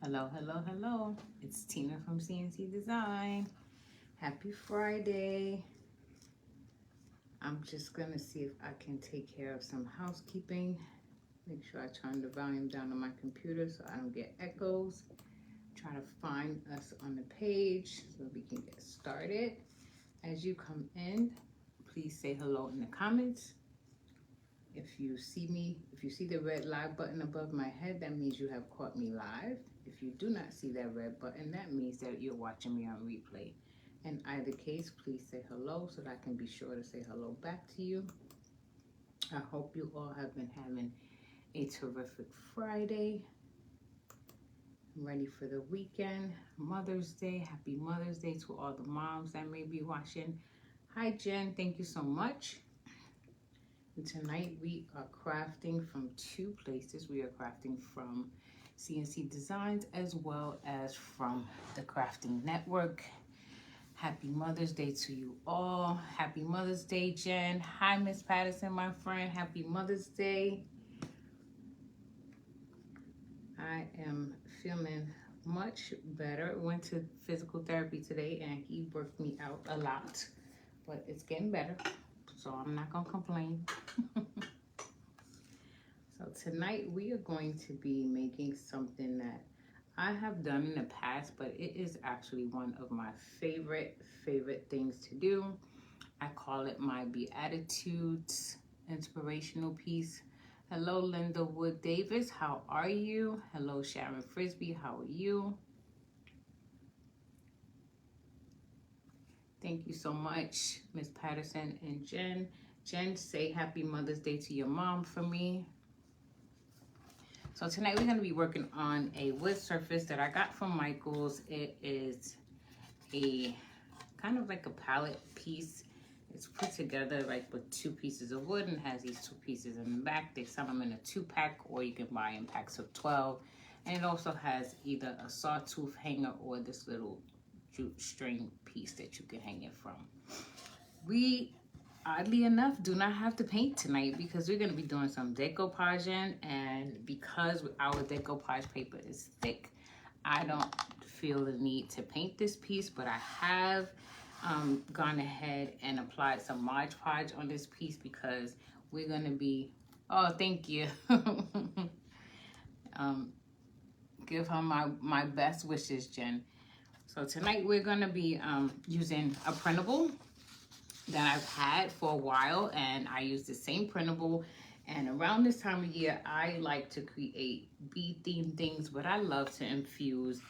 Hello, hello, hello. It's Tina from CNC Design. Happy Friday. I'm just going to see if I can take care of some housekeeping. Make sure I turn the volume down on my computer so I don't get echoes. Try to find us on the page so we can get started. As you come in, please say hello in the comments. If you see the red live button above my head, that means you have caught me live. If you do not see that red button, that means that you're watching me on replay. In either case, please say hello so that I can be sure to say hello back to you. I hope you all have been having a terrific Friday. I'm ready for the weekend. Mother's Day. Happy Mother's Day to all the moms that may be watching. Hi, Jen. Thank you so much. And tonight we are crafting from two places. We are crafting from CNC Designs as well as from the Crafting Network. Happy Mother's Day to you all. Happy Mother's Day, Jen. Hi, Miss Patterson, my friend. Happy Mother's Day. I am feeling much better. Went to physical therapy today and he worked me out a lot, but it's getting better. So I'm not gonna complain. So tonight we are going to be making something that I have done in the past, but it is actually one of my favorite things to do. I call it my Beatitudes inspirational piece. Hello, Linda Wood Davis. How are you? Hello, Sharon Frisbee. How are you? Thank you so much, Miss Patterson and Jen. Jen, say happy Mother's Day to your mom for me. So tonight we're going to be working on a wood surface that I got from Michael's. It is a kind of like a palette piece. It's put together like with two pieces of wood and has these two pieces in the back. They sell them in a 2-pack or you can buy in packs of 12. And it also has either a sawtooth hanger or this little jute string piece that you can hang it from. We, oddly enough, do not have to paint tonight because we're going to be doing some decoupaging, and because our decoupage paper is thick, I don't feel the need to paint this piece, but I have gone ahead and applied some Mod Podge on this piece because we're going to be, oh, thank you. Give her my best wishes, Jen. So tonight we're going to be using a printable that I've had for a while, and I use the same printable. And around this time of year, I like to create bee-themed things, but I love to infuse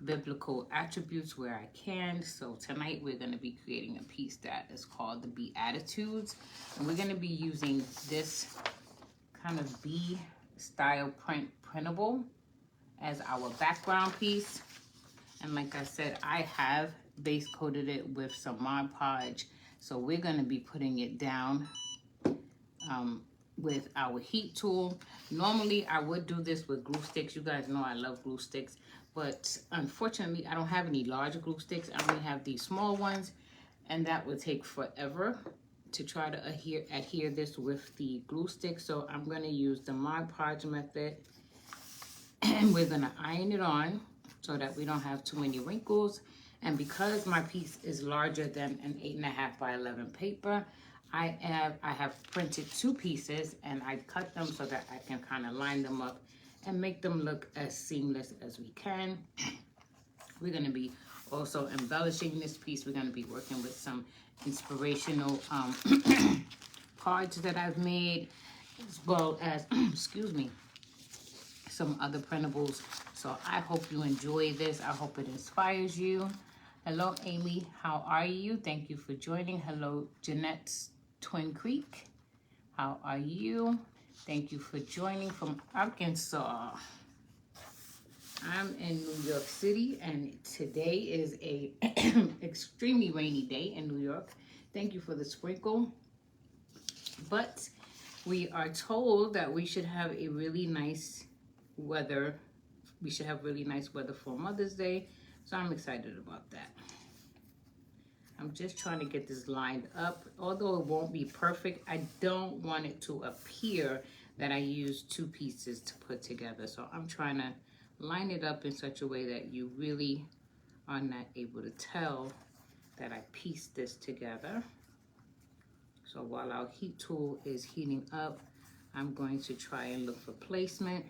biblical attributes where I can. So tonight we're going to be creating a piece that is called the Beatitudes, and we're going to be using this kind of bee style printable as our background piece. And like I said, I have base coated it with some Mod Podge. So we're going to be putting it down with our heat tool. Normally, I would do this with glue sticks. You guys know I love glue sticks. But unfortunately, I don't have any large glue sticks. I only have these small ones. And that would take forever to try to adhere this with the glue stick. So I'm going to use the Mod Podge method. And we're going to iron it on so that we don't have too many wrinkles. And because my piece is larger than an 8.5 by 11 paper, I have printed two pieces and I cut them so that I can kind of line them up and make them look as seamless as we can. We're going to be also embellishing this piece. We're going to be working with some inspirational cards that I've made, as well as, excuse me, some other printables. So I hope you enjoy this. I hope it inspires you. Hello, Amy. How are you? Thank you for joining. Hello, Jeanette's Twin Creek. How are you? Thank you for joining from Arkansas. I'm in New York City, and today is a extremely rainy day in New York. Thank you for the sprinkle. But we are told that we should have a really nice weather. We should have really nice weather for Mother's Day. So I'm excited about that. I'm just trying to get this lined up. Although it won't be perfect, I don't want it to appear that I used two pieces to put together. So I'm trying to line it up in such a way that you really are not able to tell that I pieced this together. So while our heat tool is heating up, I'm going to try and look for placement.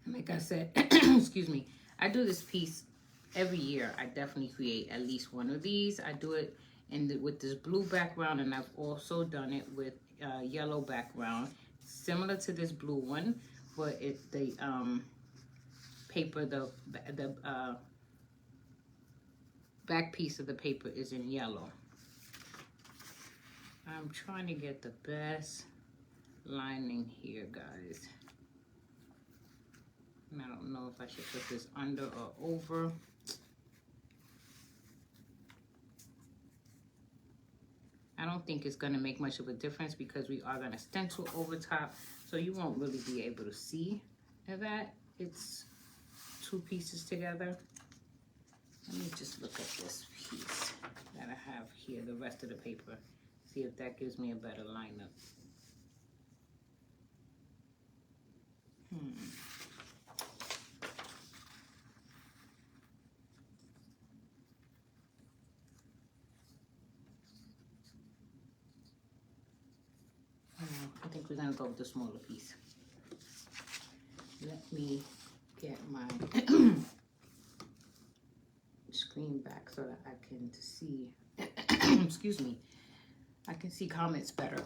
Like I said, excuse me, I do this piece every year. I definitely create at least one of these. I do it with this blue background, and I've also done it with yellow background, similar to this blue one, but the paper, the back piece of the paper is in yellow. I'm trying to get the best lining here, guys. And I don't know if I should put this under or over. I don't think it's going to make much of a difference because we are going to stencil over top, so you won't really be able to see that it's two pieces together. Let me just look at this piece that I have here, the rest of the paper, see if that gives me a better lineup. I think we're gonna go with the smaller piece. Let me get my screen back so that I can see, excuse me, I can see comments better.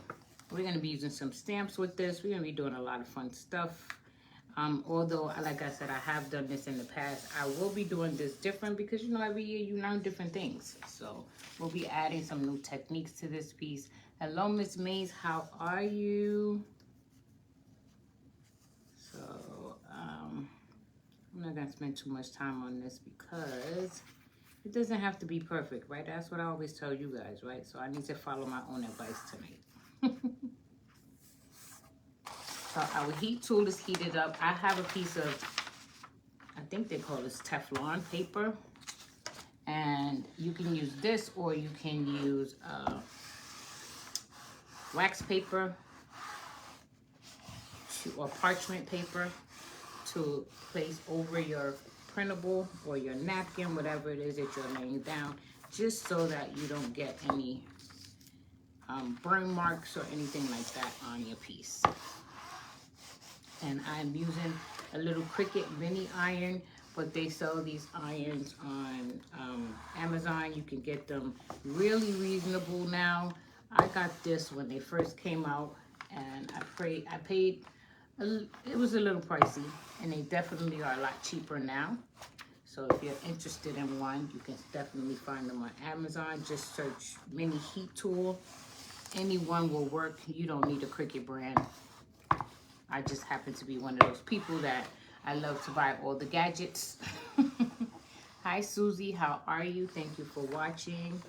We're gonna be using some stamps with this. We're gonna be doing a lot of fun stuff. Although, like I said, I have done this in the past, I will be doing this different because, you know, every year you learn different things. So we'll be adding some new techniques to this piece. Hello, Miss Mays, how are you? So, I'm not gonna spend too much time on this because it doesn't have to be perfect, right? That's what I always tell you guys, right? So I need to follow my own advice tonight. So our heat tool is heated up. I have a piece of, I think they call this Teflon paper. And you can use this or you can use wax paper or parchment paper to place over your printable or your napkin, whatever it is that you're laying down, just so that you don't get any burn marks or anything like that on your piece. And I'm using a little Cricut mini iron, but they sell these irons on Amazon. You can get them really reasonable now. I got this when they first came out, and I paid, it was a little pricey, and they definitely are a lot cheaper now. So if you're interested in one, you can definitely find them on Amazon. Just search mini heat tool. Any one will work. You don't need a Cricut brand. I just happen to be one of those people that I love to buy all the gadgets. Hi, Susie. How are you? Thank you for watching.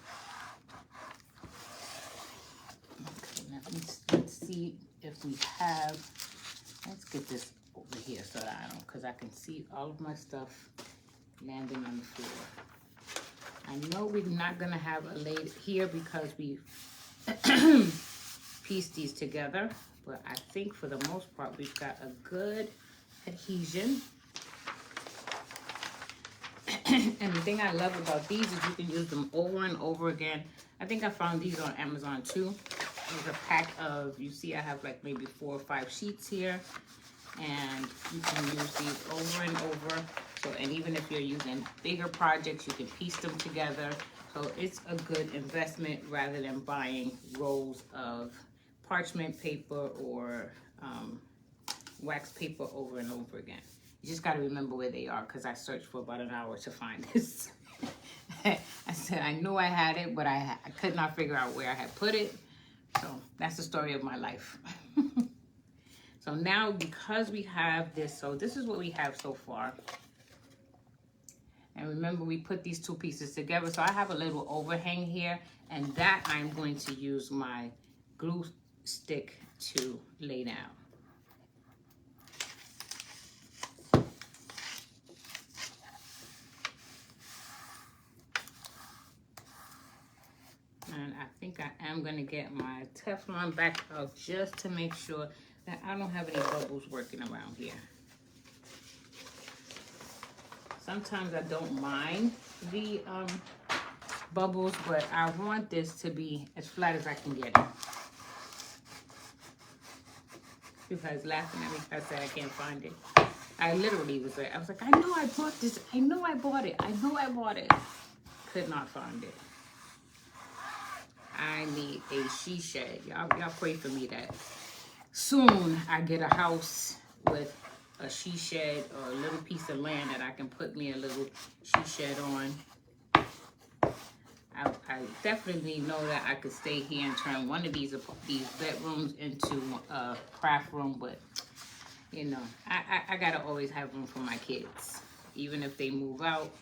Okay, let's see if we have, let's get this over here so that I don't, because I can see all of my stuff landing on the floor. I know we're not going to have a lid here because we pieced these together. But I think for the most part, we've got a good adhesion. And the thing I love about these is you can use them over and over again. I think I found these on Amazon too. There's a pack of, you see I have like maybe 4 or 5 sheets here. And you can use these over and over. So, and even if you're using bigger projects, you can piece them together. So it's a good investment rather than buying rolls of parchment paper or wax paper over and over again. You just got to remember where they are, because I searched for about an hour to find this. I said I knew I had it, but I could not figure out where I had put it. So that's the story of my life. So now, because we have this, so this is what we have so far. And remember, we put these two pieces together. So I have a little overhang here, and that I'm going to use my glue stick to lay down. And I think I am going to get my Teflon back out just to make sure that I don't have any bubbles working around here. Sometimes I don't mind the bubbles, but I want this to be as flat as I can get it. You guys laughing at me because I said I can't find it. I literally was like, I know I bought this. I know I bought it. I know I bought it. Could not find it. I need a she shed. Y'all pray for me that soon I get a house with a she shed or a little piece of land that I can put me a little she shed on. I definitely know that I could stay here and turn one of these bedrooms into a craft room, but you know, I gotta always have room for my kids. Even if they move out,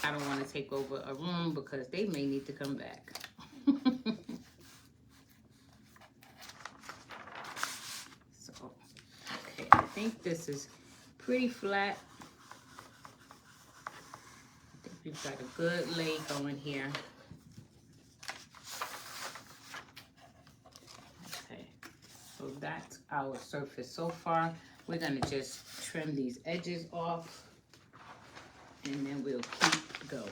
I don't want to take over a room because they may need to come back. So, okay, I think this is pretty flat. I think we've got a good lay going here. Okay, so that's our surface so far. We're gonna just trim these edges off and then we'll keep going.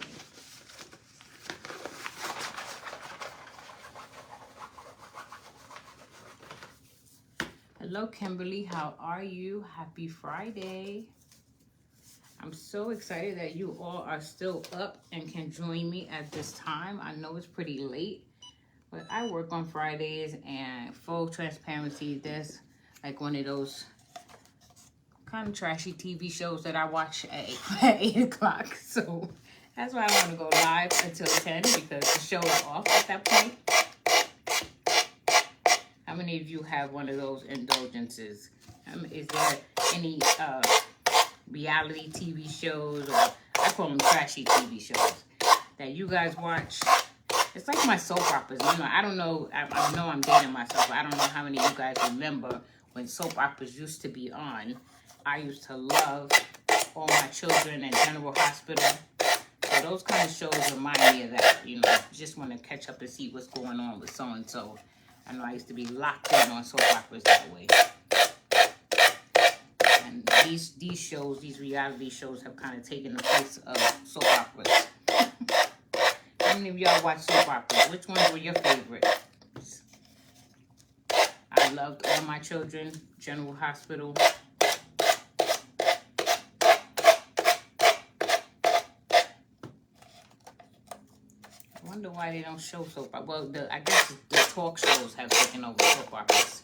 Hello, Kimberly. How are you? Happy Friday. I'm so excited that you all are still up and can join me at this time. I know it's pretty late, but I work on Fridays, and full transparency, there's like one of those kind of trashy TV shows that I watch at 8 o'clock. So that's why I want to go live until 10 because the show is off at that point. How many of you have one of those indulgences? Is there any reality TV shows, or I call them trashy TV shows, that you guys watch? It's like my soap operas. You know, I don't know. I know I'm dating myself, but I don't know how many of you guys remember when soap operas used to be on. I used to love All My Children and General Hospital. So those kind of shows remind me of that. You know, just want to catch up and see what's going on with so-and-so. I know I used to be locked in on soap operas that way. And these shows, these reality shows have kind of taken the place of soap operas. How many of y'all watch soap operas? Which ones were your favorite? I loved All My Children, General Hospital. I wonder why they don't show soap operas. Well, I guess the talk shows have taken over soap operas.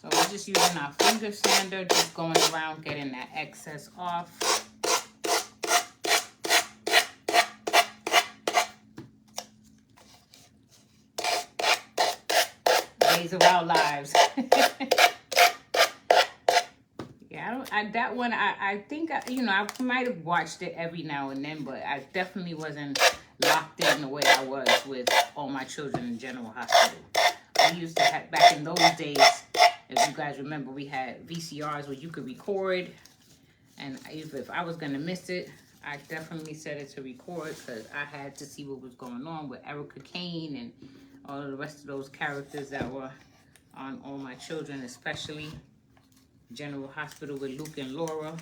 So we're just using our finger sander, just going around getting that excess off. Days of our lives. That one, I think, you know, I might have watched it every now and then, but I definitely wasn't locked in the way I was with All My Children in General Hospital. We used to have, back in those days, if you guys remember, we had VCRs where you could record, and if I was going to miss it, I definitely set it to record because I had to see what was going on with Erica Kane and all of the rest of those characters that were on All My Children, especially General Hospital with Luke and Laura.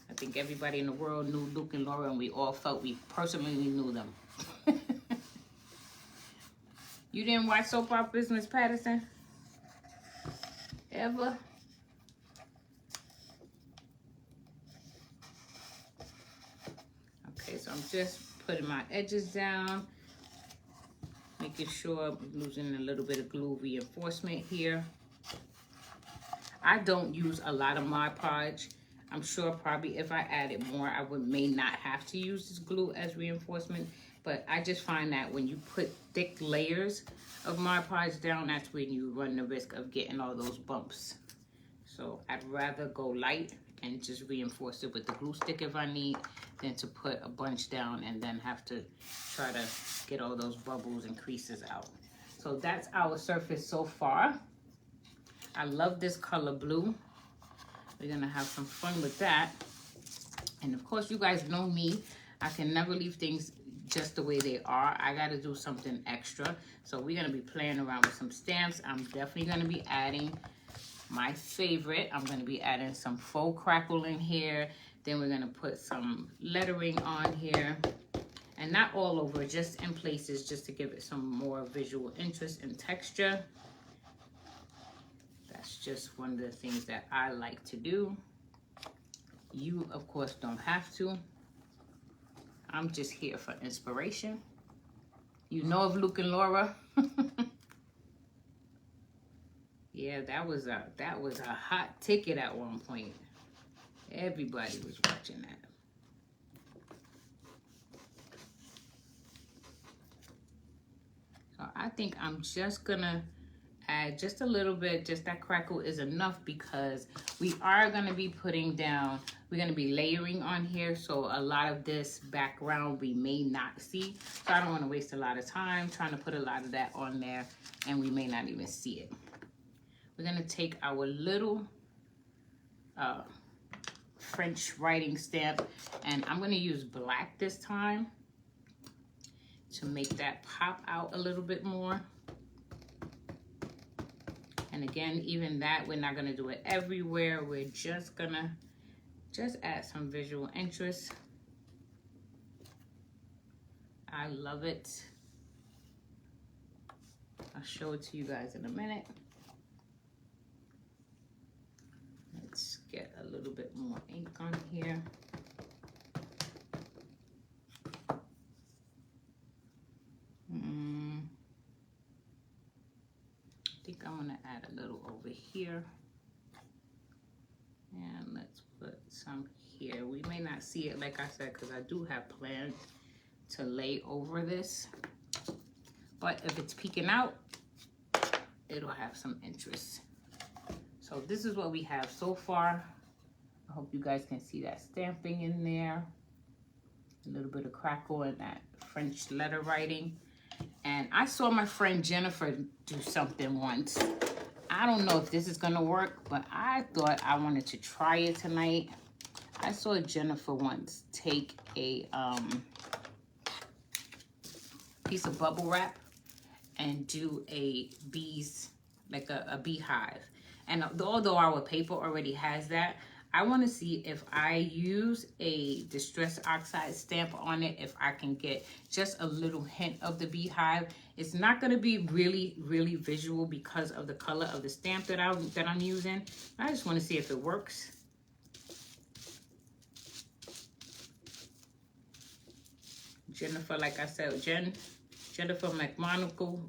I think everybody in the world knew Luke and Laura, and we all felt we personally knew them. You didn't watch soap operas, Miss Patterson? Ever? Okay, so I'm just putting my edges down, making sure I'm losing a little bit of glue reinforcement here. I don't use a lot of Mod Podge. I'm sure probably if I added more, I may not have to use this glue as reinforcement. But I just find that when you put thick layers of Mod Podge down, that's when you run the risk of getting all those bumps. So I'd rather go light and just reinforce it with the glue stick if I need, than to put a bunch down and then have to try to get all those bubbles and creases out. So that's our surface so far. I love this color blue. We're gonna have some fun with that. And of course, you guys know me. I can never leave things just the way they are. I gotta do something extra. So we're gonna be playing around with some stamps. I'm definitely gonna be adding my favorite. I'm going to be adding some faux crackle in here. Then we're going to put some lettering on here. And not all over, just in places, just to give it some more visual interest and texture. That's just one of the things that I like to do. You, of course, don't have to. I'm just here for inspiration. You know of Luke and Laura? Yeah, that was a hot ticket at one point. Everybody was watching that. So I think I'm just gonna add just a little bit, just that crackle is enough because we are gonna be putting down, we're gonna be layering on here, so a lot of this background we may not see. So I don't wanna waste a lot of time trying to put a lot of that on there and we may not even see it. We're gonna take our little French writing stamp and I'm gonna use black this time to make that pop out a little bit more. And again, even that, we're not gonna do it everywhere. We're just gonna add some visual interest. I love it. I'll show it to you guys in a minute. Let's get a little bit more ink on here. I think I'm gonna add a little over here. And let's put some here. We may not see it, like I said, because I do have plans to lay over this. But if it's peeking out, it'll have some interest. So this is what we have so far. I hope you guys can see that stamping in there. A little bit of crackle and that French letter writing. And I saw my friend Jennifer do something once. I don't know if this is gonna work, but I thought I wanted to try it tonight. I saw Jennifer once take a piece of bubble wrap and do a bees, like a beehive. And although our paper already has that, I want to see if I use a Distress Oxide stamp on it, if I can get just a little hint of the beehive. It's not going to be really, really visual because of the color of the stamp that I'm using. I just want to see if it works. Jennifer, like I said, Jennifer McMonagle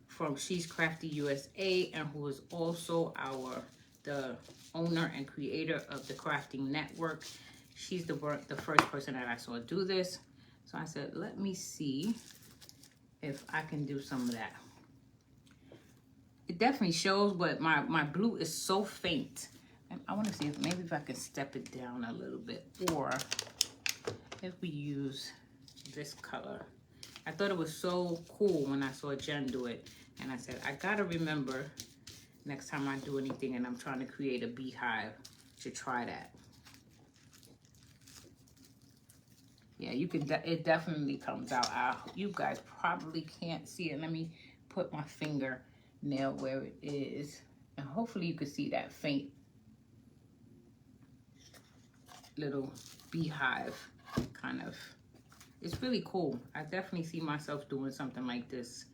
from She's Crafty USA, and who is also the owner and creator of the Crafting Network. She's the first person that I saw do this. So I said, let me see if I can do some of that. It definitely shows, but my blue is so faint. And I want to see if I can step it down a little bit, or if we use this color. I thought it was so cool when I saw Jen do it. And I said, I gotta remember next time I do anything and I'm trying to create a beehive to try that. Yeah, you can, it definitely comes out. You guys probably can't see it. Let me put my fingernail where it is. And hopefully you can see that faint little beehive kind of. It's really cool. I definitely see myself doing something like this,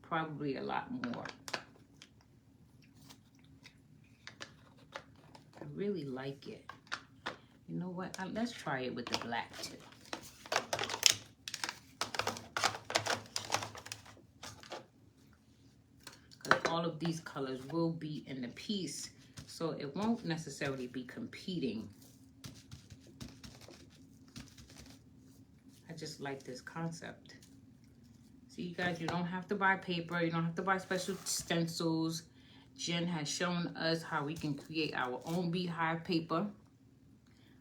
probably a lot more. I really like it. You know what? Let's try it with the black too. Because all of these colors will be in the piece, so it won't necessarily be competing. I just like this concept. So you guys, you don't have to buy paper. You don't have to buy special stencils. Jen has shown us how we can create our own beehive paper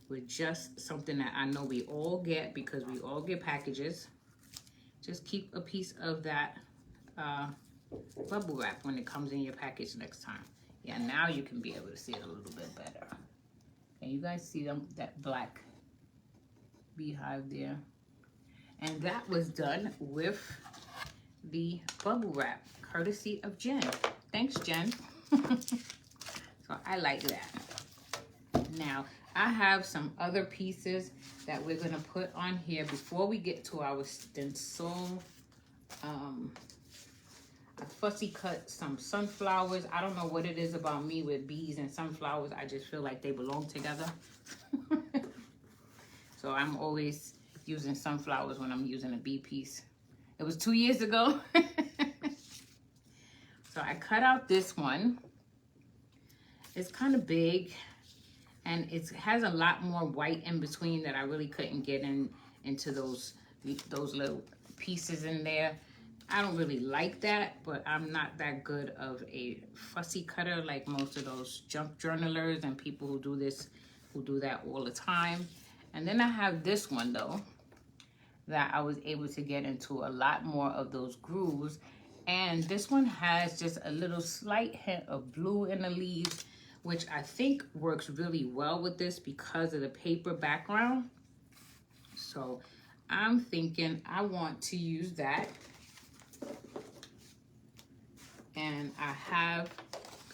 with just something that I know we all get, because we all get packages. Just keep a piece of that bubble wrap when it comes in your package next time. Yeah, now you can be able to see it a little bit better. Can you guys see that black beehive there? And that was done with the bubble wrap, courtesy of Jen. Thanks, Jen. So So I like that. Now, I have some other pieces that we're gonna put on here before we get to our stencil. I fussy cut some sunflowers. I don't know what it is about me with bees and sunflowers. I just feel like they belong together. So I'm always using sunflowers when I'm using a bee piece. It was 2 years ago. So I cut out this one. It's kind of big and it has a lot more white in between that I really couldn't get into those little pieces in there. I don't really like that, but I'm not that good of a fussy cutter like most of those junk journalers and people who do this, who do that all the time. And then I have this one though, that I was able to get into a lot more of those grooves. And this one has just a little slight hint of blue in the leaves, which I think works really well with this because of the paper background. So I'm thinking I want to use that. And I have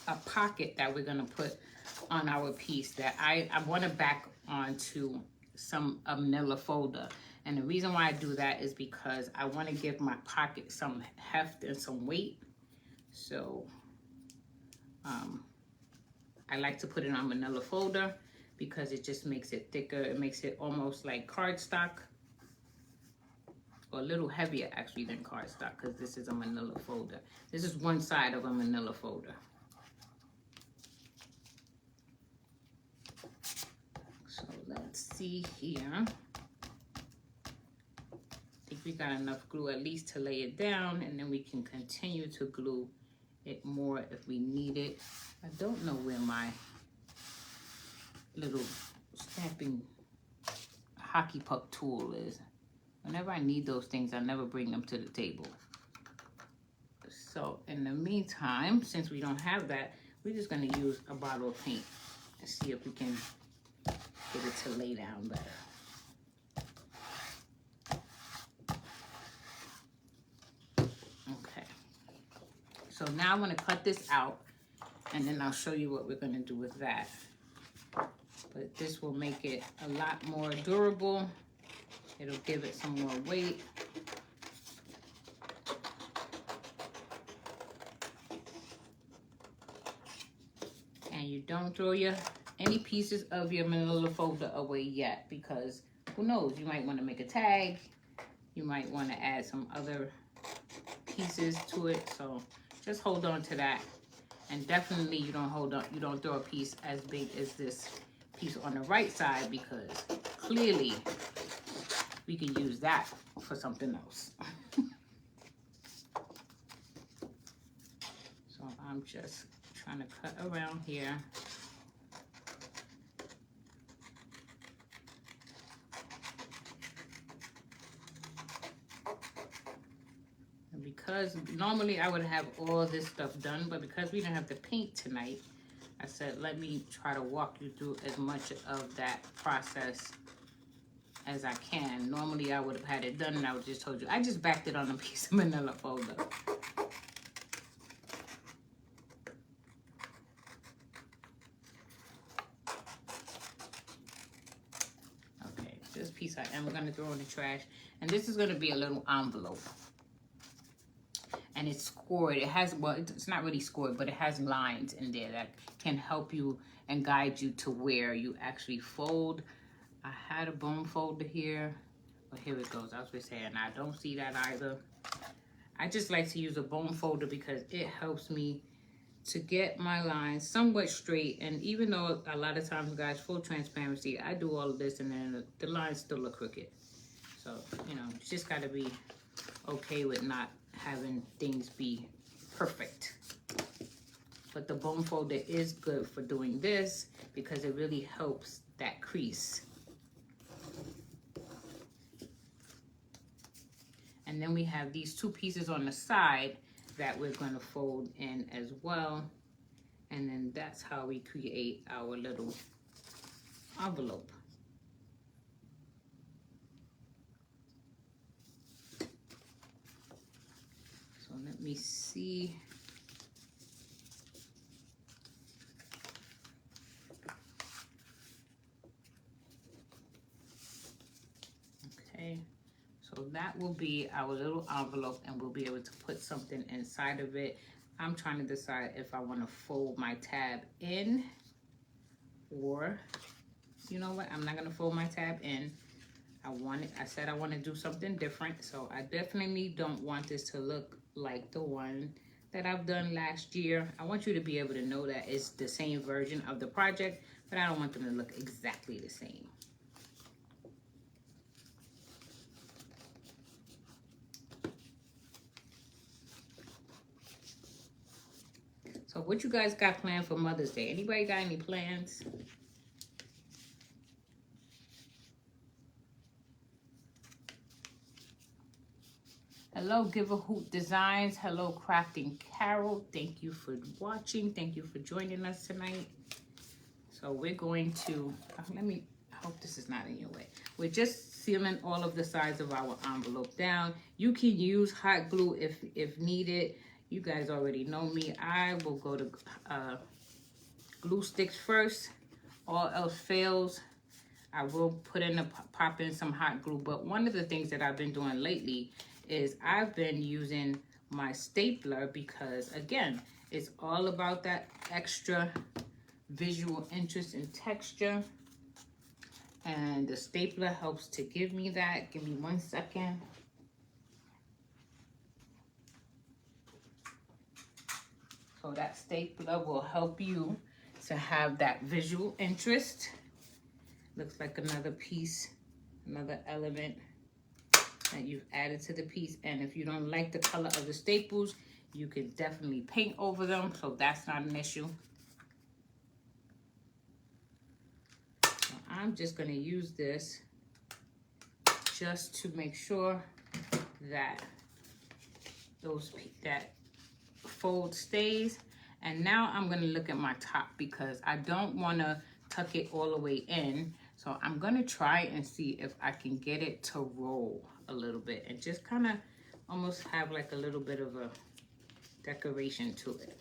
a pocket that we're gonna put on our piece that I want to back onto some manila folder. And the reason why I do that is because I want to give my pocket some heft and some weight. So I like to put it on manila folder because it just makes it thicker. It makes it almost like cardstock, or a little heavier actually than cardstock, because this is a manila folder. This is one side of a manila folder. So let's see here. I think we got enough glue at least to lay it down, and then we can continue to glue it more if we need it. I don't know where my little stamping hockey puck tool is. Whenever I need those things, I never bring them to the table. So in the meantime, since we don't have that, we're just gonna use a bottle of paint and see if we can get it to lay down better. Okay. So now I'm gonna cut this out and then I'll show you what we're gonna do with that. But this will make it a lot more durable. It'll give it some more weight. And you don't throw any pieces of your manila folder away yet, because who knows, you might want to make a tag. You might want to add some other pieces to it. So just hold on to that. And definitely you don't throw a piece as big as this piece on the right side, because clearly we can use that for something else. So I'm just trying to cut around here. And because normally I would have all this stuff done, but because we didn't have the paint tonight, I said, let me try to walk you through as much of that process as I can. Normally I would have had it done and I would just told you. I just backed it on a piece of manila folder. Okay, this piece I am gonna throw in the trash. And this is gonna be a little envelope. And it's scored. It has, well, it's not really scored, but it has lines in there that can help you and guide you to where you actually fold. I had a bone folder here, but here it goes. I was just saying, I don't see that either. I just like to use a bone folder because it helps me to get my lines somewhat straight. And even though a lot of times, guys, full transparency, I do all of this and then the lines still look crooked. So, you know, you just gotta be okay with not having things be perfect. But the bone folder is good for doing this because it really helps that crease. And then we have these two pieces on the side that we're going to fold in as well. And then that's how we create our little envelope. So let me see. that will be our little envelope, and we'll be able to put something inside of it. I'm trying to decide if I want to fold my tab in, or you know what, I'm not going to fold my tab in. I said I want to do something different, so I definitely don't want this to look like the one that I've done last year. I want you to be able to know that it's the same version of the project, but I don't want them to look exactly the same. So what you guys got planned for Mother's Day? Anybody got any plans? Hello, Give a Hoot Designs. Hello, Crafting Carol. Thank you for watching. Thank you for joining us tonight. So we're going to, I hope this is not in your way. We're just sealing all of the sides of our envelope down. You can use hot glue if needed. You guys already know me. I will go to glue sticks first. All else fails, I will pop in some hot glue. But one of the things that I've been doing lately is I've been using my stapler, because again, it's all about that extra visual interest and texture, and the stapler helps to give me that. Give me 1 second. So that stapler will help you to have that visual interest. Looks like another piece, another element that you've added to the piece. And if you don't like the color of the staples, you can definitely paint over them, so that's not an issue. So I'm just going to use this just to make sure that that fold stays. And now I'm going to look at my top, because I don't want to tuck it all the way in. So I'm going to try and see if I can get it to roll a little bit, and just kind of almost have like a little bit of a decoration to it.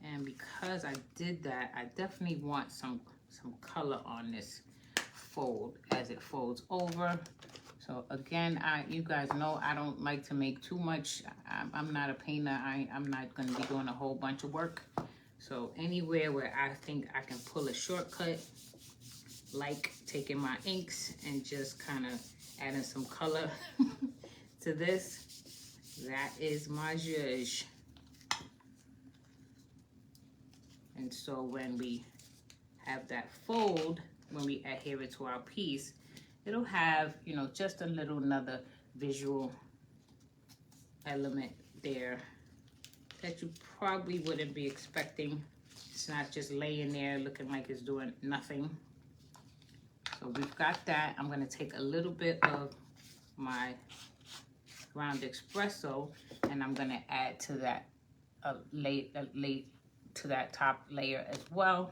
And because I did that, I definitely want some color on this fold as it folds over. So again, you guys know I don't like to make too much. I'm not a painter. I'm not going to be doing a whole bunch of work. So anywhere where I think I can pull a shortcut, like taking my inks and just kind of adding some color to this, that is my zhuzh. And so when we have that fold, when we adhere it to our piece, it'll have, you know, just a little another visual element there that you probably wouldn't be expecting. It's not just laying there looking like it's doing nothing. So we've got that. I'm going to take a little bit of my ground espresso, and I'm going to add to that to that top layer as well.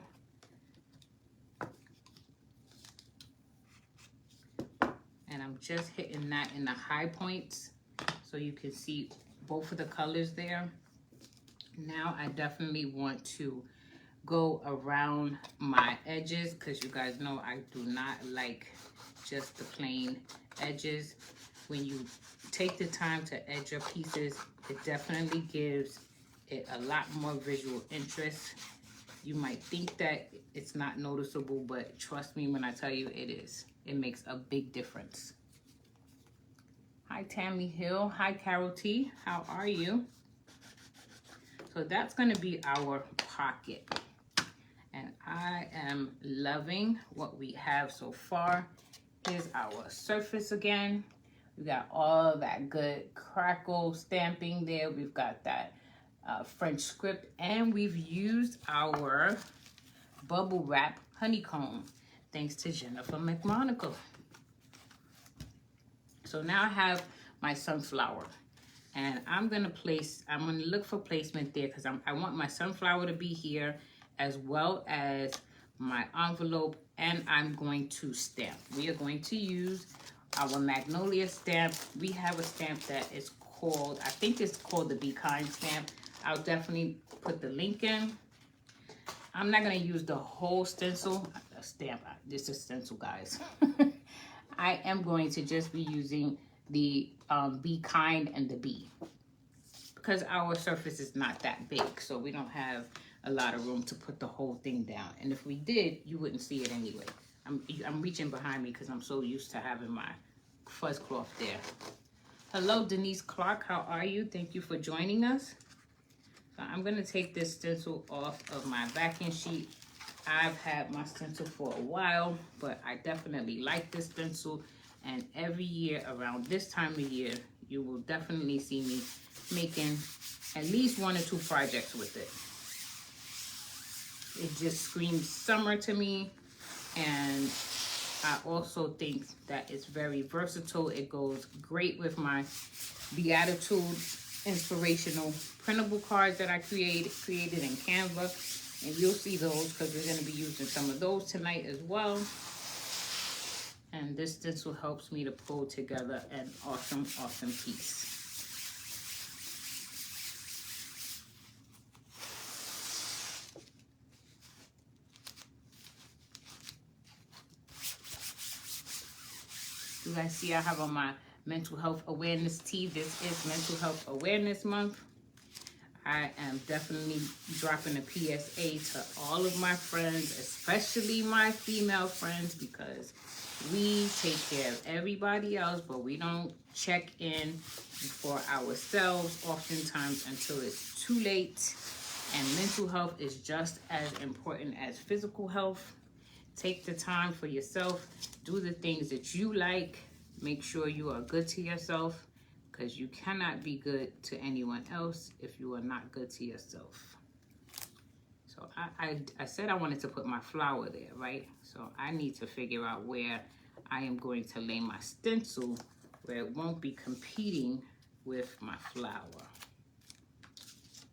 And I'm just hitting that in the high points so you can see both of the colors there. Now I definitely want to go around my edges, because you guys know I do not like just the plain edges. When you take the time to edge your pieces, it definitely gives it a lot more visual interest. You might think that it's not noticeable, but trust me when I tell you it is. It makes a big difference. Hi Tammy Hill, hi Carol T, how are you? So that's going to be our pocket. And I am loving what we have so far. Here's our surface again. We got all that good crackle stamping there. We've got that French script, and we've used our bubble wrap honeycomb, thanks to Jennifer McMonagle. So now I have my sunflower, and I'm gonna look for placement there, because I want my sunflower to be here, as well as my envelope, and I'm going to stamp. We are going to use our Magnolia stamp. We have a stamp that is called, I think it's called the Be Kind stamp. I'll definitely put the link in. I'm not gonna use the whole stencil. a stamp. This is stencil, guys. I am going to just be using the Be Kind and the Bee, because our surface is not that big, so we don't have a lot of room to put the whole thing down. And if we did, you wouldn't see it anyway. I'm reaching behind me because I'm so used to having my fuzz cloth there. Hello, Denise Clark. How are you? Thank you for joining us. So I'm going to take this stencil off of my backing sheet. I've had my stencil for a while, but I definitely like this stencil. And every year around this time of year, you will definitely see me making at least 1 or 2 projects with it. It just screams summer to me. And I also think that it's very versatile. It goes great with my beatitudes, inspirational printable cards that I created in Canva. And you'll see those because we're going to be using some of those tonight as well. And this stencil helps me to pull together an awesome, awesome piece. You guys see I have on my mental health awareness tee. This is Mental Health Awareness Month. I am definitely dropping a PSA to all of my friends, especially my female friends, because we take care of everybody else, but we don't check in for ourselves oftentimes until it's too late. And mental health is just as important as physical health. Take the time for yourself. Do the things that you like. Make sure you are good to yourself, because you cannot be good to anyone else if you are not good to yourself. So I said I wanted to put my flower there, right? So I need to figure out where I am going to lay my stencil where it won't be competing with my flower.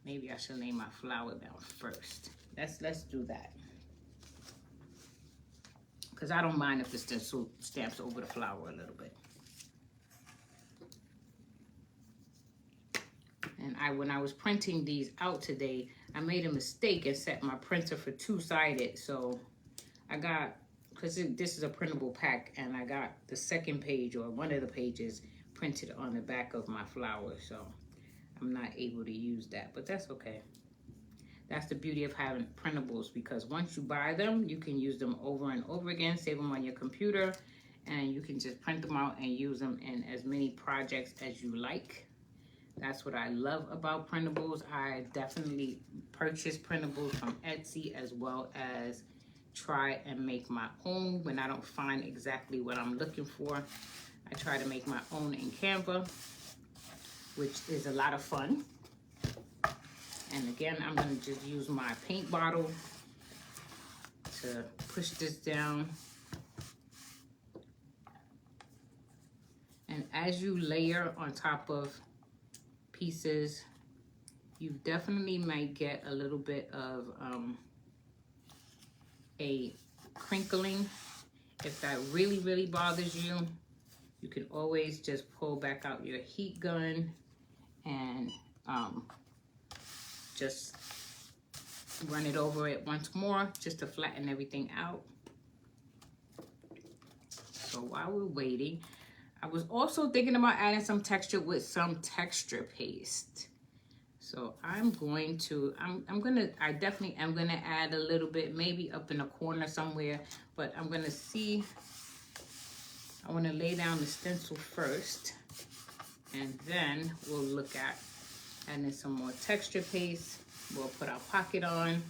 Maybe I should lay my flower down first. Let's do that. Because I don't mind if the stencil stamps over the flower a little bit. And when I was printing these out today, I made a mistake and set my printer for 2-sided. So I got, because this is a printable pack, and I got the second page or one of the pages printed on the back of my flower. So I'm not able to use that, but that's okay. That's the beauty of having printables, because once you buy them, you can use them over and over again, save them on your computer, and you can just print them out and use them in as many projects as you like. That's what I love about printables. I definitely purchase printables from Etsy, as well as try and make my own when I don't find exactly what I'm looking for. I try to make my own in Canva, which is a lot of fun. And again, I'm going to just use my paint bottle to push this down. And as you layer on top of pieces, you definitely might get a little bit of a crinkling. If that really, really bothers you, you can always just pull back out your heat gun and just run it over it once more, just to flatten everything out. So while we're waiting, I was also thinking about adding some texture with some texture paste. So I definitely am gonna add a little bit, maybe up in a corner somewhere, but I'm gonna see. I wanna lay down the stencil first, and then we'll look at adding some more texture paste. We'll put our pocket on.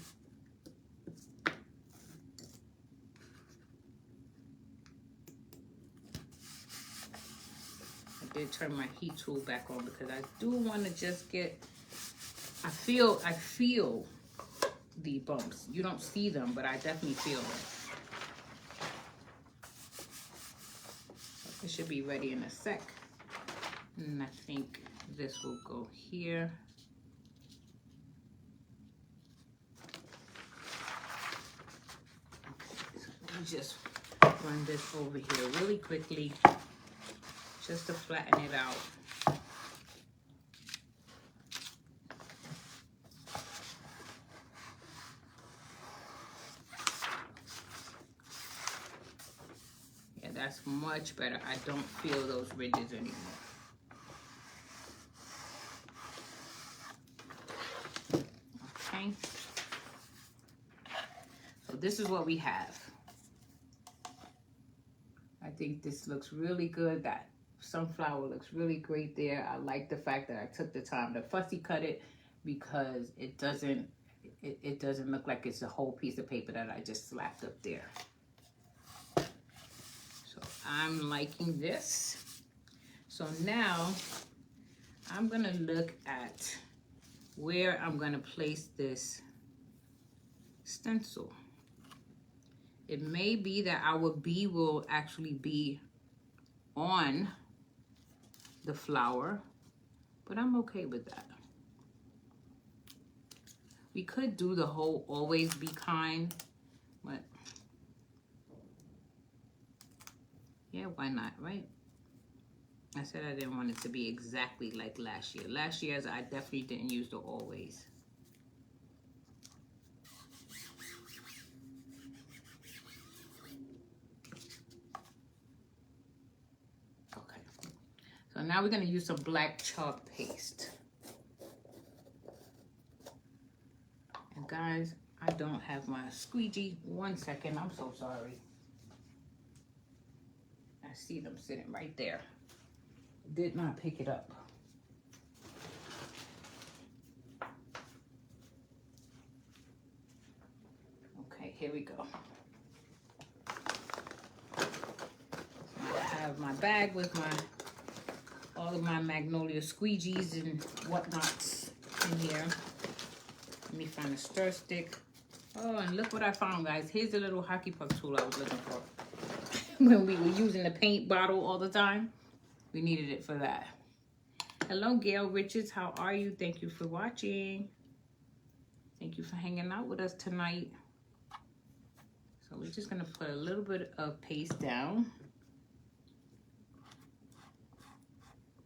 I did turn my heat tool back on because I do want to just get, I feel the bumps. You don't see them, but I definitely feel them. It should be ready in a sec. And I think this will go here. Just run this over here really quickly, just to flatten it out. That's much better. I don't feel those ridges anymore. Okay. So this is what we have. I think this looks really good. That sunflower looks really great there. I like the fact that I took the time to fussy cut it because it doesn't look like it's a whole piece of paper that I just slapped up there. So I'm liking this. So now I'm gonna look at where I'm gonna place this stencil. It may be that our bee will actually be on the flower, but I'm okay with that. We could do the whole always be kind, but yeah, why not, right? I said I didn't want it to be exactly like last year. Last year's I definitely didn't use the always. Okay, so now we're gonna use some black chalk paste. And guys, I don't have my squeegee. 1 second, I'm so sorry. I see them sitting right there. Did not pick it up. Okay, here we go. I have my bag with all of my magnolia squeegees and whatnots in here. Let me find a stir stick. Oh, and look what I found, guys. Here's the little hockey puck tool I was looking for. When we were using the paint bottle all the time, we needed it for that. Hello, Gail Richards. How are you? Thank you for watching. Thank you for hanging out with us tonight. So we're just going to put a little bit of paste down.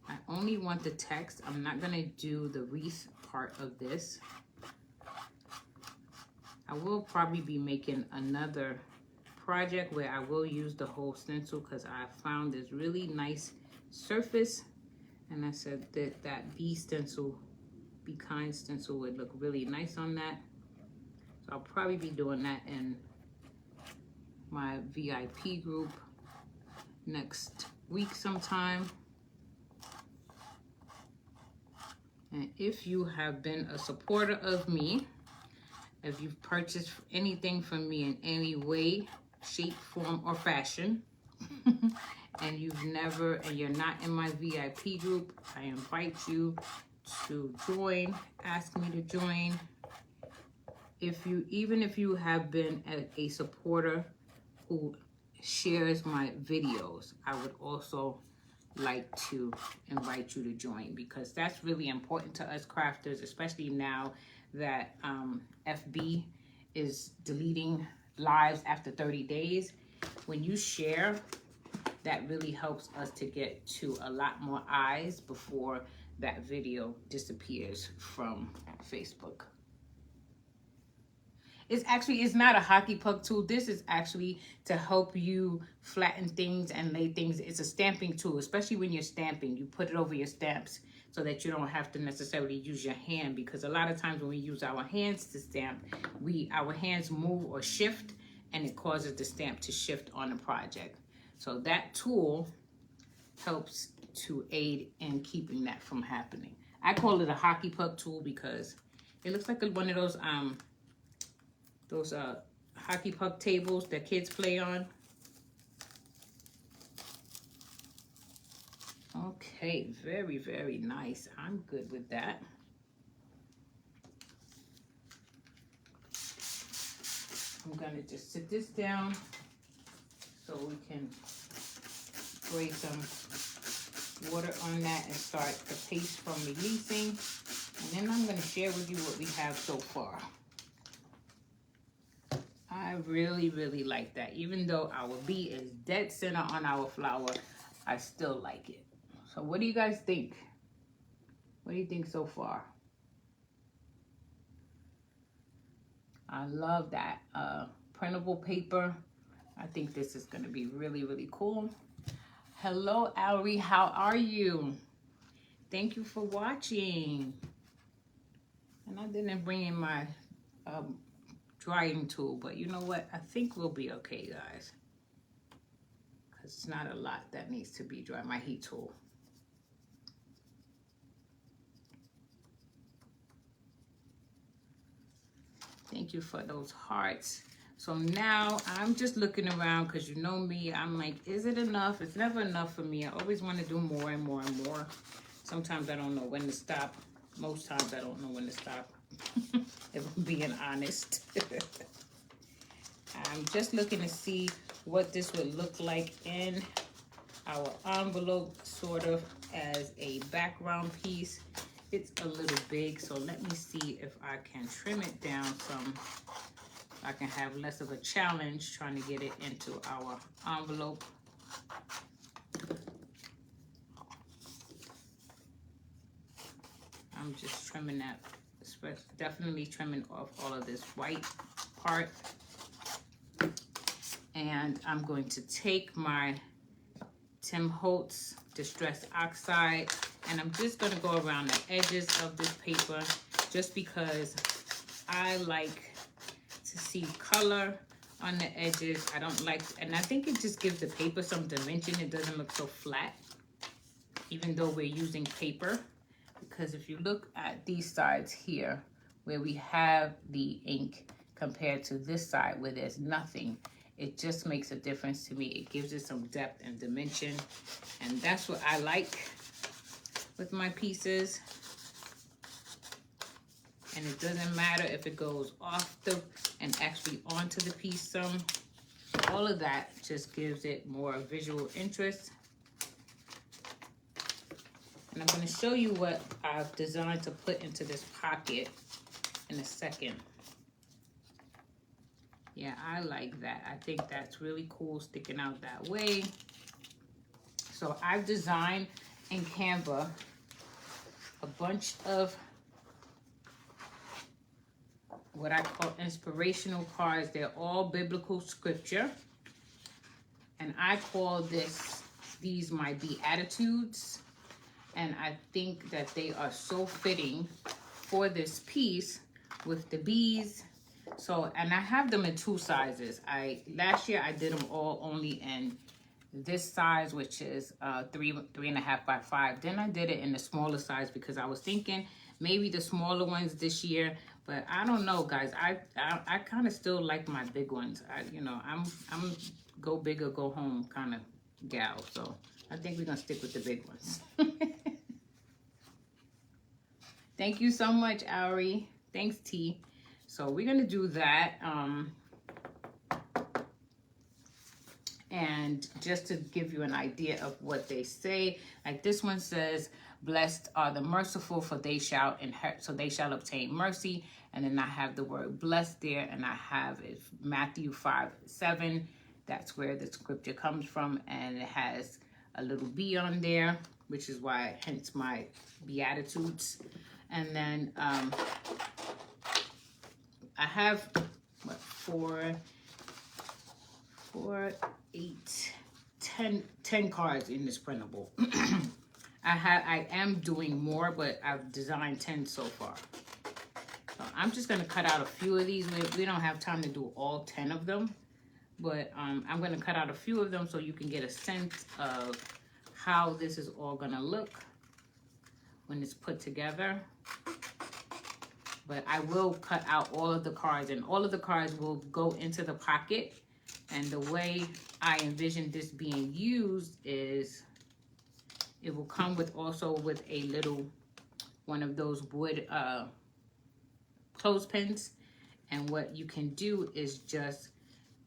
I only want the text. I'm not going to do the wreath part of this. I will probably be making another project where I will use the whole stencil because I found this really nice surface, and I said that that bee stencil, be kind stencil, would look really nice on that. So I'll probably be doing that in my VIP group next week sometime. And if you have been a supporter of me, if you've purchased anything from me in any way, shape, form, or fashion, and you're not in my VIP group, I invite you to join. Ask me to join. Even if you have been a supporter who shares my videos, I would also like to invite you to join, because that's really important to us crafters, especially now that FB is deleting lives after 30 days. When you share, that really helps us to get to a lot more eyes before that video disappears from Facebook. It's not a hockey puck tool. This is actually to help you flatten things and lay things. It's a stamping tool, especially when you're stamping. You put it over your stamps so that you don't have to necessarily use your hand, because a lot of times when we use our hands to stamp, our hands move or shift, and it causes the stamp to shift on the project. So that tool helps to aid in keeping that from happening. I call it a hockey puck tool because it looks like one of those hockey puck tables that kids play on. Okay, very, very nice. I'm good with that. I'm gonna just sit this down so we can spray some water on that and start the paste from releasing. And then I'm gonna share with you what we have so far. I really, really like that. Even though our bee is dead center on our flower, I still like it. So what do you guys think? What do you think so far? I love that printable paper. I think this is gonna be really, really cool. Hello, Ari, how are you? Thank you for watching. And I didn't bring in my drying tool, but you know what? I think we'll be okay, guys. Because it's not a lot that needs to be dry, my heat tool. Thank you for those hearts. So now I'm just looking around because you know me, I'm like, is it enough? It's never enough for me. I always want to do more and more and more. Sometimes I don't know when to stop. Most times I don't know when to stop, if I'm being honest. I'm just looking to see what this would look like in our envelope, sort of as a background piece. It's a little big, so let me see if I can trim it down some. I can have less of a challenge trying to get it into our envelope. I'm just trimming that, definitely trimming off all of this white part. And I'm going to take my Tim Holtz Distress Oxide, and I'm just going to go around the edges of this paper just because I like to see color on the edges. I don't like, and I think it just gives the paper some dimension. It doesn't look so flat, even though we're using paper. Because if you look at these sides here, where we have the ink compared to this side where there's nothing, it just makes a difference to me. It gives it some depth and dimension, and that's what I like with my pieces. And it doesn't matter if it goes off the and actually onto the piece some. All of that just gives it more visual interest. And I'm going to show you what I've designed to put into this pocket in a second. Yeah, I like that. I think that's really cool, sticking out that way. So I've designed in Canva a bunch of what I call inspirational cards. They're all biblical scripture. And I call these my beatitudes. And I think that they are so fitting for this piece with the bees. So, and I have them in 2 sizes. Last year I did them all only in this size, which is 3.5 by 5. Then I did it in the smaller size because I was thinking maybe the smaller ones this year, but I don't know, guys. I kind of still like my big ones. I'm go big or go home kind of gal. So I think we're gonna stick with the big ones. Thank you so much, Ari. Thanks, T. So we're gonna do that. And just to give you an idea of what they say, like this one says, "Blessed are the merciful, for they shall obtain mercy." And then I have the word "blessed" there, and I have it Matthew 5:7. That's where the scripture comes from, and it has a little bee on there, which is why, hence my beatitudes. And then I have what, 4, 8, 10 cards in this printable. I am doing more, but I've designed 10 so far. So I'm just gonna cut out a few of these. We don't have time to do all 10 of them, but I'm gonna cut out a few of them so you can get a sense of how this is all gonna look when it's put together. But I will cut out all of the cards, and all of the cards will go into the pocket. And the way I envision this being used is it will come with also with a little one of those wood clothespins. And what you can do is just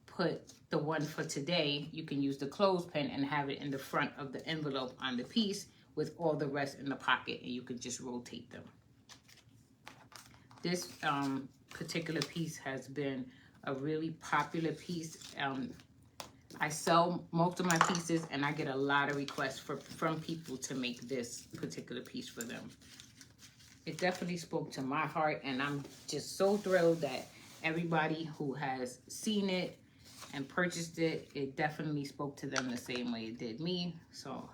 put the one for today. You can use the clothespin and have it in the front of the envelope on the piece with all the rest in the pocket, and you can just rotate them. This particular piece has been a really popular piece. I sell most of my pieces, and I get a lot of requests from people to make this particular piece for them. It definitely spoke to my heart, and I'm just so thrilled that everybody who has seen it and purchased it, it definitely spoke to them the same way it did me. So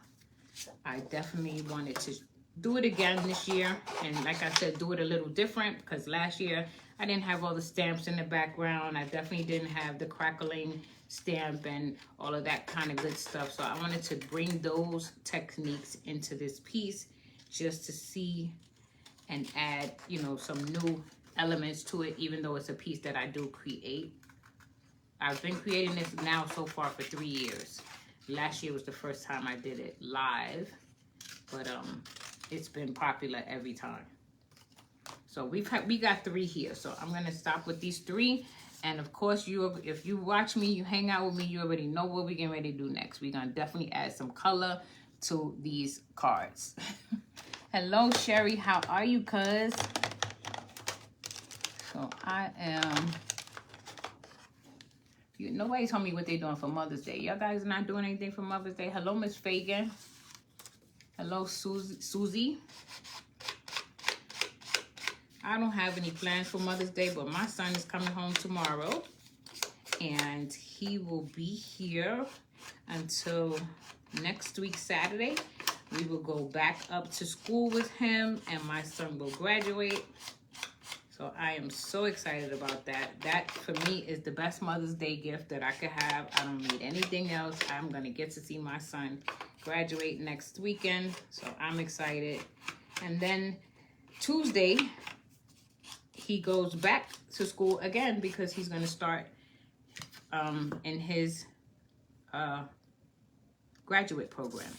I definitely wanted to do it again this year. And like I said, do it a little different, because last year I didn't have all the stamps in the background. I definitely didn't have the crackling stamp and all of that kind of good stuff. So I wanted to bring those techniques into this piece just to see and add, you know, some new elements to it, even though it's a piece that I do create. I've been creating this now so far for 3 years. Last year was the first time I did it live, but it's been popular every time. So we got 3 here. So I'm gonna stop with these 3. And of course, if you watch me, you hang out with me, you already know what we're getting ready to do next. We're gonna definitely add some color to these cards. Hello, Sherry, how are you, cuz? So I am, nobody told me what they're doing for Mother's Day. Y'all guys not doing anything for Mother's Day? Hello, Miss Fagan. Hello, Susie. I don't have any plans for Mother's Day, but my son is coming home tomorrow, and he will be here until next week, Saturday. We will go back up to school with him, and my son will graduate. So I am so excited about that. That, for me, is the best Mother's Day gift that I could have. I don't need anything else. I'm going to get to see my son graduate next weekend, so I'm excited. And then Tuesday, he goes back to school again because he's going to start in his graduate program.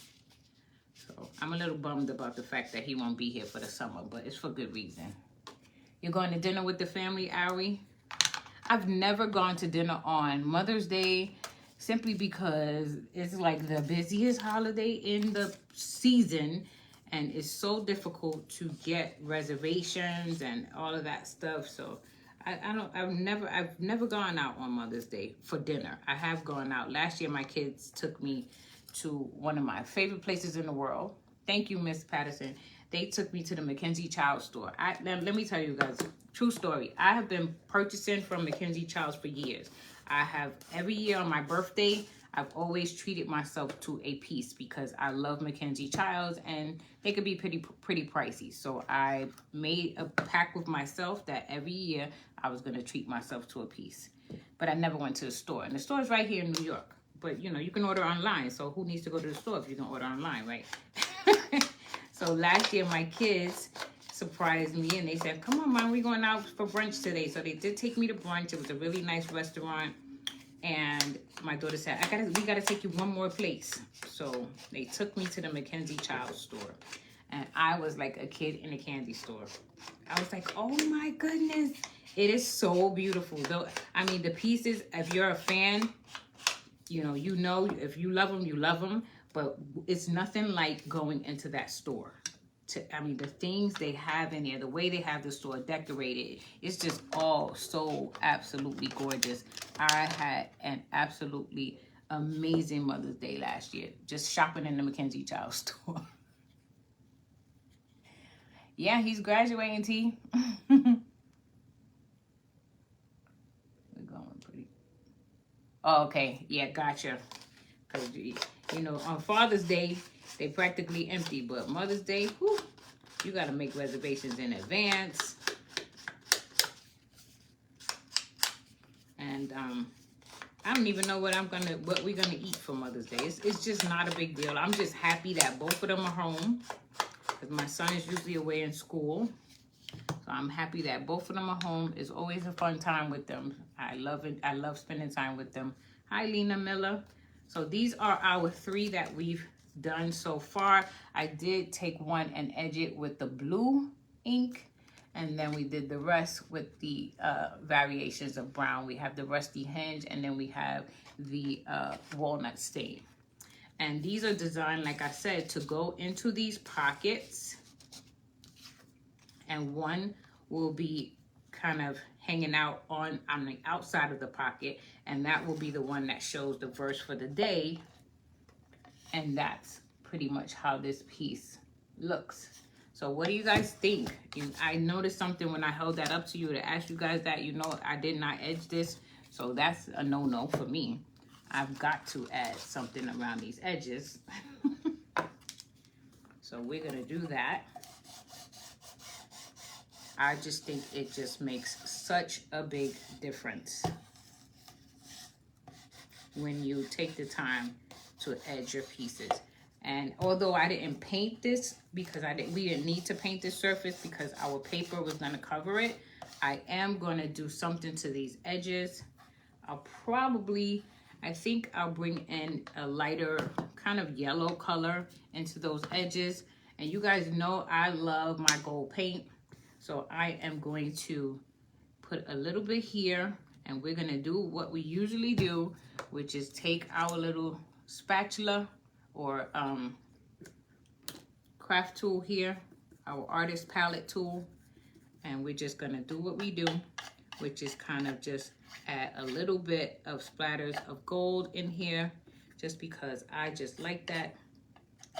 So I'm a little bummed about the fact that he won't be here for the summer, but it's for good reason. You're going to dinner with the family, Ari? I've never gone to dinner on Mother's Day simply because it's like the busiest holiday in the season, and it's so difficult to get reservations and all of that stuff. So I've never gone out on Mother's Day for dinner. I have gone out. Last year, my kids took me to one of my favorite places in the world. Thank you, Miss Patterson. They took me to the Mackenzie Child store. Let me tell you guys, true story. I have been purchasing from Mackenzie Childs for years. I have, every year on my birthday, I've always treated myself to a piece because I love Mackenzie Childs and they could be pretty pricey. So I made a pact with myself that every year I was going to treat myself to a piece. But I never went to the store. And the store is right here in New York. But, you know, you can order online. So who needs to go to the store if you can order online, right? So last year, my kids surprised me and they said, come on, Mom, we're going out for brunch today. So they did take me to brunch. It was a really nice restaurant. And my daughter said, we gotta take you one more place. So they took me to the Mackenzie Child store. And I was like a kid in a candy store. I was like, oh my goodness. It is so beautiful. Though, I mean, the pieces, if you're a fan, you know, if you love them, you love them. But it's nothing like going into that store. I mean, the things they have in there, the way they have the store decorated, it's just all so absolutely gorgeous. I had an absolutely amazing Mother's Day last year, just shopping in the Mackenzie Child store. Yeah, he's graduating, T. We're going pretty. Oh, okay, yeah, gotcha. Because, you know, on Father's Day, they practically empty, but Mother's Day, whew, you got to make reservations in advance. And I don't even know what we're gonna eat for Mother's Day. It's just not a big deal. I'm just happy that both of them are home because my son is usually away in school. So I'm happy that both of them are home. It's always a fun time with them. I love it. I love spending time with them. Hi, Lena Miller. So these are our 3 that we've done so far. I did take one and edge it with the blue ink, and then we did the rest with the variations of brown. We have the rusty hinge, and then we have the walnut stain. And these are designed, like I said, to go into these pockets, and one will be kind of hanging out on the outside of the pocket, and that will be the one that shows the verse for the day. And that's pretty much how this piece looks. So what do you guys think? I noticed something when I held that up to you to ask you guys that, you know, I did not edge this So that's a no-no for me. I've got to add something around these edges. So we're gonna do that. I just think it just makes such a big difference when you take the time to edge your pieces. And although I didn't paint this because we didn't need to paint this surface because our paper was gonna cover it, I am gonna do something to these edges. I think I'll bring in a lighter kind of yellow color into those edges. And you guys know I love my gold paint. So I am going to put a little bit here, and we're gonna do what we usually do, which is take our little spatula or craft tool here, our artist palette tool, and we're just gonna do what we do, which is kind of just add a little bit of splatters of gold in here, just because I just like that.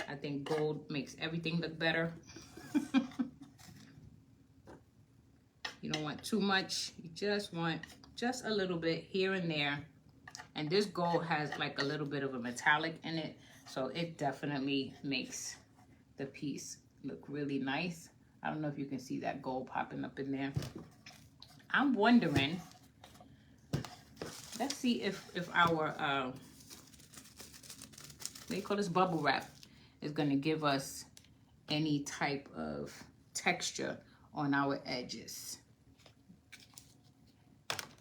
I think gold makes everything look better. You don't want too much. You just want just a little bit here and there. And this gold has like a little bit of a metallic in it, so it definitely makes the piece look really nice. I don't know if you can see that gold popping up in there. I'm wondering, let's see if our, what do you call this, bubble wrap is gonna give us any type of texture on our edges.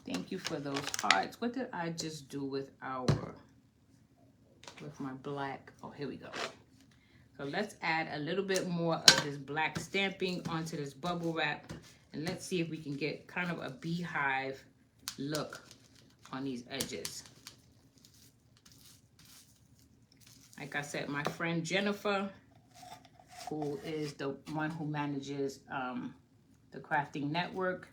Thank you for those hearts. What did I just do with my black? Oh, here we go. So let's add a little bit more of this black stamping onto this bubble wrap. And let's see if we can get kind of a beehive look on these edges. Like I said, my friend Jennifer, who is the one who manages the Crafting Network,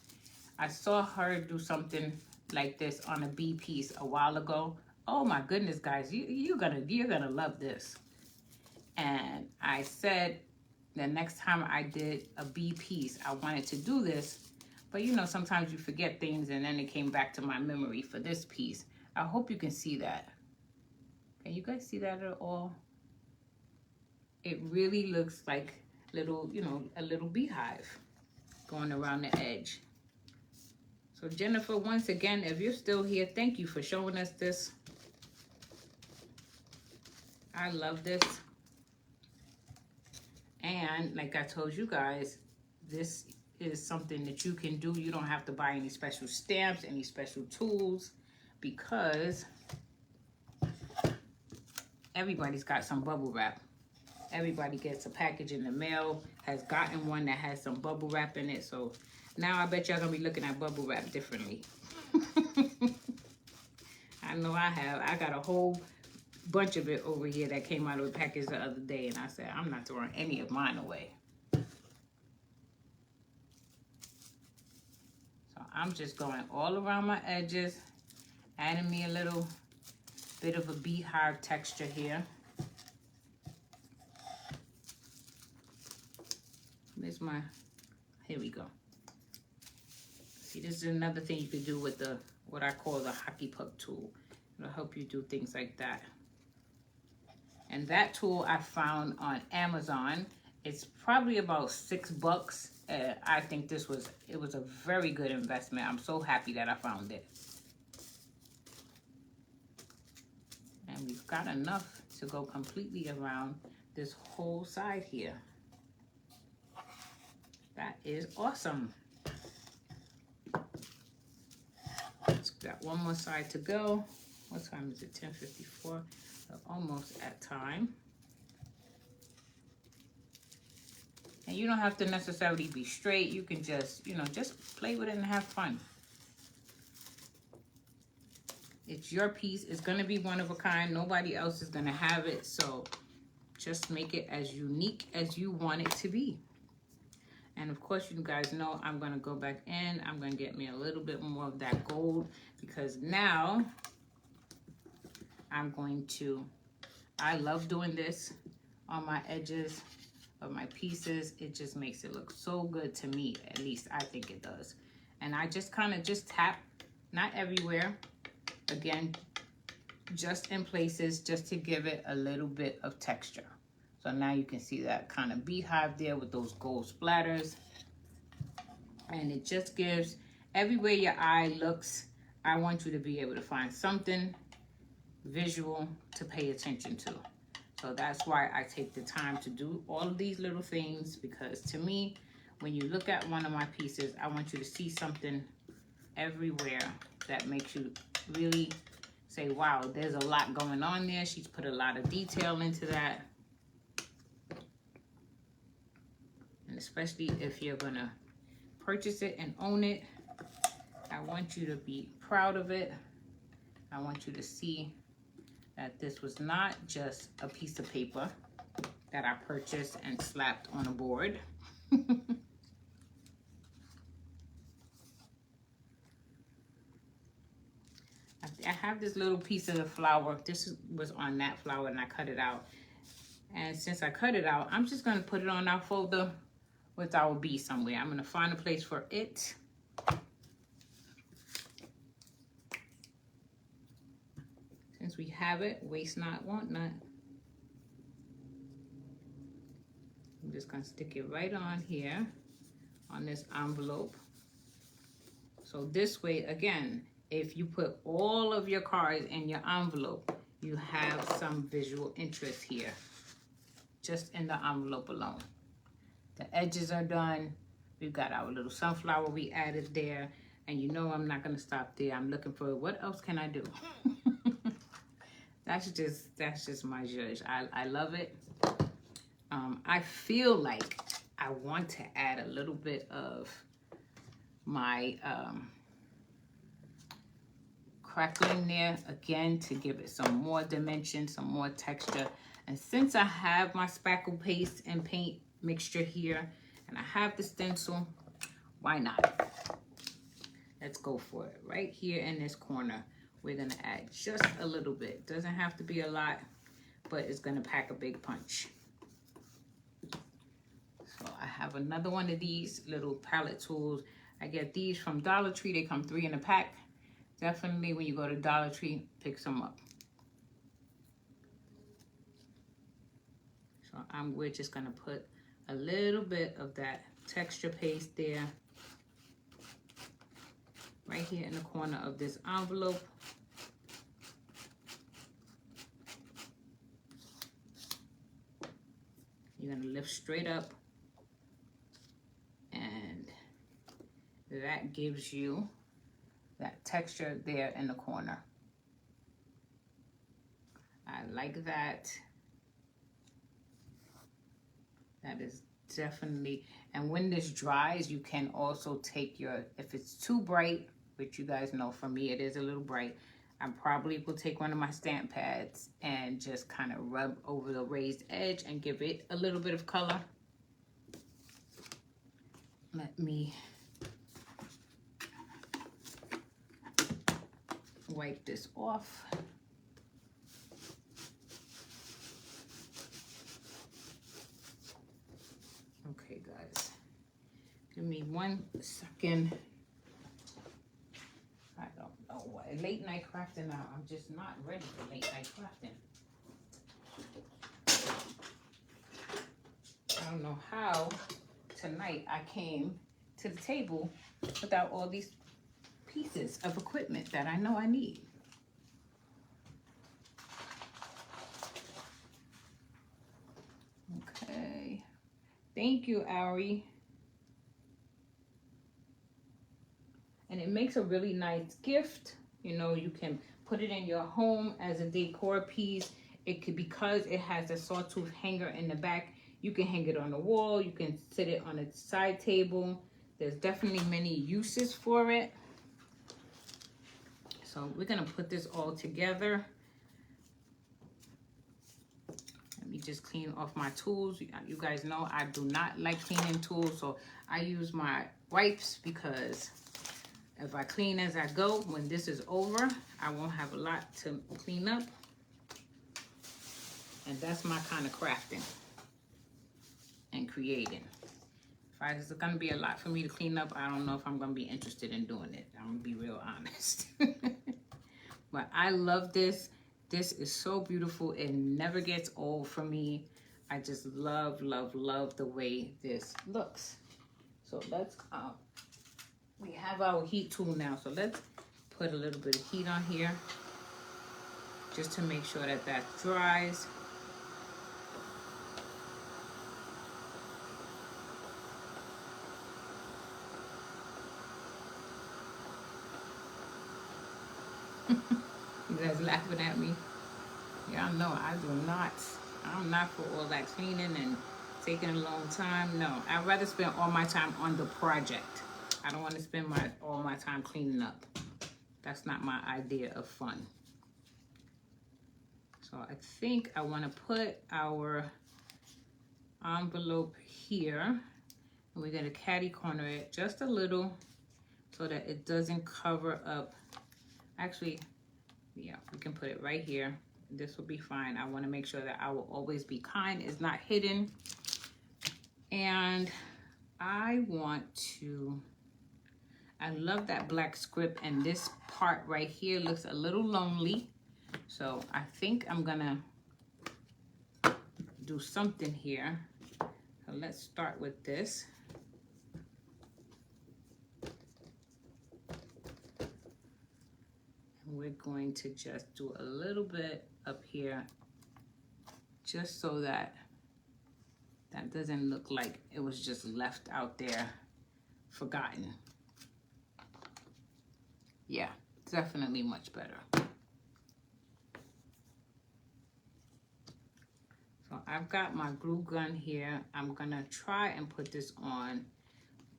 I saw her do something like this on a bee piece a while ago. Oh my goodness, guys, you're gonna love this. And I said the next time I did a bee piece, I wanted to do this, but you know, sometimes you forget things, and then it came back to my memory for this piece. I hope you can see that. Can you guys see that at all? It really looks like little, you know, a little beehive going around the edge. So Jennifer, once again, if you're still here, thank you for showing us this. I love this. And like I told you guys, this is something that you can do. You don't have to buy any special stamps, any special tools, because everybody's got some bubble wrap. Everybody gets a package in the mail, has gotten one that has some bubble wrap in it. So now I bet y'all gonna be looking at bubble wrap differently. I know I have. I got a whole bunch of it over here that came out of a package the other day, and I said, I'm not throwing any of mine away. So I'm just going all around my edges, adding me a little bit of a beehive texture here. There's my, here we go. See, this is another thing you could do with the, what I call the hockey puck tool. It'll help you do things like that. And that tool I found on Amazon. It's probably about $6. I think it was a very good investment. I'm so happy that I found it. And we've got enough to go completely around this whole side here. That is awesome. It's got one more side to go. What time is it? 10:54. So almost at time. And you don't have to necessarily be straight. You can just, you know, just play with it and have fun. It's your piece. It's going to be one of a kind. Nobody else is going to have it. So just make it as unique as you want it to be. And of course, you guys know I'm going to go back in. I'm going to get me a little bit more of that gold, because now I'm going to, I love doing this on my edges of my pieces. It just makes it look so good to me. At least I think it does. And I just kind of just tap, not everywhere, Again, just in places, just to give it a little bit of texture. So now you can see that kind of beehive there with those gold splatters. And it just gives, everywhere your eye looks, I want you to be able to find something visual to pay attention to. So that's why I take the time to do all of these little things, because to me, when you look at one of my pieces, I want you to see something everywhere that makes you really say, wow, there's a lot going on there. She's put a lot of detail into that. And especially if you're gonna purchase it and own it, I want you to be proud of it. I want you to see that this was not just a piece of paper that I purchased and slapped on a board. I have this little piece of the flower. This was on that flower and I cut it out. And since I cut it out, I'm just gonna put it on our folder with our bee somewhere. I'm gonna find a place for it. Since we have it, waste not, want not. I'm just gonna stick it right on here, on this envelope. So this way, again, if you put all of your cards in your envelope, you have some visual interest here, just in the envelope alone. The edges are done. We've got our little sunflower we added there. And you know I'm not gonna stop there. I'm looking for, what else can I do? That's just my judge. I love it. I feel like I want to add a little bit of my crackling there again to give it some more dimension, some more texture. And since I have my spackle paste and paint mixture here and I have the stencil, why not? Let's go for it. Right here in this corner, we're gonna add just a little bit. Doesn't have to be a lot, but it's gonna pack a big punch. So I have another one of these little palette tools. I get these from Dollar Tree. They come 3 in a pack. Definitely when you go to Dollar Tree, pick some up. So we're just gonna put a little bit of that texture paste there, right here in the corner of this envelope. You're gonna lift straight up, and that gives you that texture there in the corner. I like that. That is definitely, and when this dries, you can also take your, if it's too bright, which you guys know for me it is a little bright, I probably will take one of my stamp pads and just kind of rub over the raised edge and give it a little bit of color. Let me wipe this off. Okay, guys, give me 1 second. I don't know why. Late night crafting now. I'm just not ready for late night crafting. I don't know how tonight I came to the table without all these pieces of equipment that I know I need. Okay. Thank you, Ari. And it makes a really nice gift. You know, you can put it in your home as a decor piece. It could, because it has a sawtooth hanger in the back, you can hang it on the wall. You can sit it on a side table. There's definitely many uses for it. So we're gonna put this all together. Let me just clean off my tools. You guys know I do not like cleaning tools, so I use my wipes, because if I clean as I go, when this is over, I won't have a lot to clean up. And that's my kind of crafting and creating. If it's gonna be a lot for me to clean up, I don't know if I'm gonna be interested in doing it. I'm gonna be real honest. But I love this. This is so beautiful. It never gets old for me. I just love, love, love the way this looks. So let's, we have our heat tool now. So let's put a little bit of heat on here just to make sure that that dries. You guys laughing at me? Y'all know I do not. I'm not for all that cleaning and taking a long time. No, I'd rather spend all my time on the project. I don't want to spend all my time cleaning up. That's not my idea of fun. So I think I want to put our envelope here, and we're going to catty corner it just a little so that it doesn't cover up. Actually, yeah, we can put it right here. This will be fine. I want to make sure that I will always be kind is not hidden. And I want to, I love that black script, and this part right here looks a little lonely. So I think I'm gonna do something here. So let's start with this. We're going to just do a little bit up here just so that that doesn't look like it was just left out there forgotten. Yeah, definitely much better. So I've got my glue gun here. I'm gonna try and put this on